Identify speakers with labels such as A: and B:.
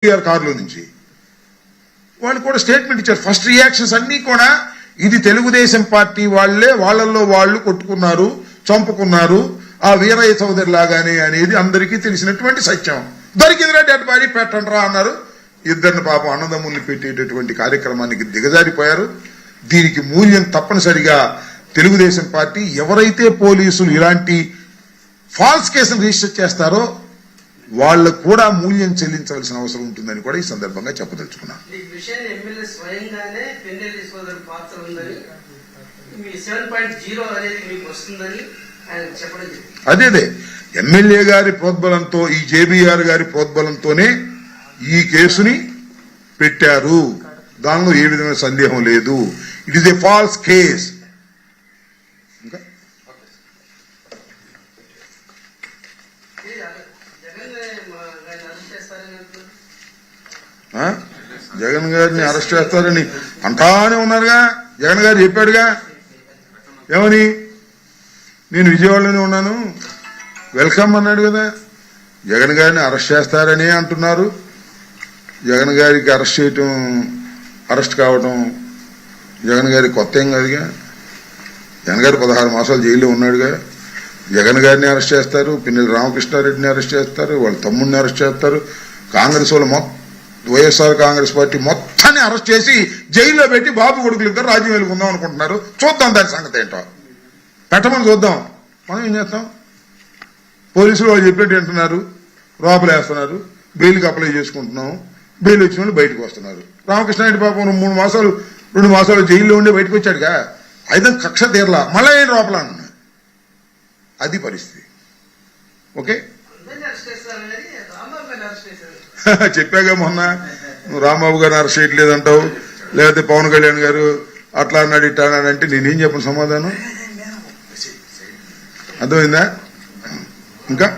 A: కారులో నుంచి వాళ్ళు కూడా స్టేట్మెంట్ ఇచ్చారు. ఫస్ట్ రియాక్షన్స్ అన్ని కూడా ఇది తెలుగుదేశం పార్టీ వాళ్లే వాళ్ళల్లో వాళ్ళు కొట్టుకున్నారు, చంపుకున్నారు, ఆ వీరయ్య చౌదరి లాగానే అనేది అందరికీ తెలిసినటువంటి సత్యం. దొరికిందిరా డెడ్ బాడీ పెట్టండి రా అన్నారు. ఇద్దరిని పాపం అన్నదమ్ముల్ని పెట్టేటటువంటి కార్యక్రమానికి దిగజారిపోయారు. దీనికి మూల్యం తప్పనిసరిగా తెలుగుదేశం పార్టీ ఎవరైతే పోలీసులు ఇలాంటి ఫాల్స్ కేసులు రిజిస్టర్ చేస్తారో వాళ్ళకు కూడా మూల్యం చెల్లించవలసిన అవసరం ఉంటుందని కూడా ఈ సందర్భంగా చెప్పదలుచుకున్నాను. అదే ఎమ్మెల్యే గారి ప్రోద్బలంతో, ఈ జేబీఆర్ గారి ప్రోద్బలంతోనే ఈ కేసుని పెట్టారు. దానిలో ఏ విధమైన సందేహం లేదు. It is a falls case. ఇంకా జగన్ గారిని అరెస్ట్ చేస్తారని అంటానే ఉన్నారుగా. జగన్ గారు చెప్పాడుగా, ఏమని, నేను విజయవాడలోనే ఉన్నాను, వెల్కమ్ అన్నాడు కదా. జగన్ గారిని అరెస్ట్ చేస్తారని అంటున్నారు. జగన్ గారికి అరెస్ట్ కావడం జగన్ గారి కొత్త ఏం కాదుగా. జగన్ గారు 16 మాసాలు జైల్లో ఉన్నాడుగా. జగన్ గారిని అరెస్ట్ చేస్తారు, పిన్నెల రామకృష్ణారెడ్డిని అరెస్ట్ చేస్తారు, వాళ్ళ తమ్ముడిని అరెస్ట్ చేస్తారు. కాంగ్రెస్ వాళ్ళు వైఎస్ఆర్ కాంగ్రెస్ పార్టీ మొత్తాన్ని అరెస్ట్ చేసి జైల్లో పెట్టి బాబు కొడుకులు ఇద్దరు రాజ్యం వెళ్ళుకుందాం అనుకుంటున్నారు. చూద్దాం దాని సంగతి ఏంటో, పెట్టమని చూద్దాం. మనం ఏం చేస్తాం? పోలీసులు వాళ్ళు చెప్పినట్టు వింటున్నారు, లోపలేస్తున్నారు, బెయిల్కి అప్లై చేసుకుంటున్నాం. బెయిల్ వచ్చిన వాళ్ళు బయటకు వస్తున్నారు. రామకృష్ణారెడ్డి పాపం 2 మాసాలు జైల్లో ఉండి బయటకు వచ్చాడుగా. అయితే కక్ష తీరలా, మళ్ళా ఏం లోపల అన్నా. అది పరిస్థితి. ఓకే, చెప్పాగా మొన్న, నువ్వు రాంబాబు గారిని అరెస్ట్ చేయట్లేదంటావు, లేకపోతే పవన్ కళ్యాణ్ గారు అట్లా అన్నాడు ఇట్లా అన్నాడంటే నేనేం చెప్పను సమాధానం? అర్థమైందా? ఇంకా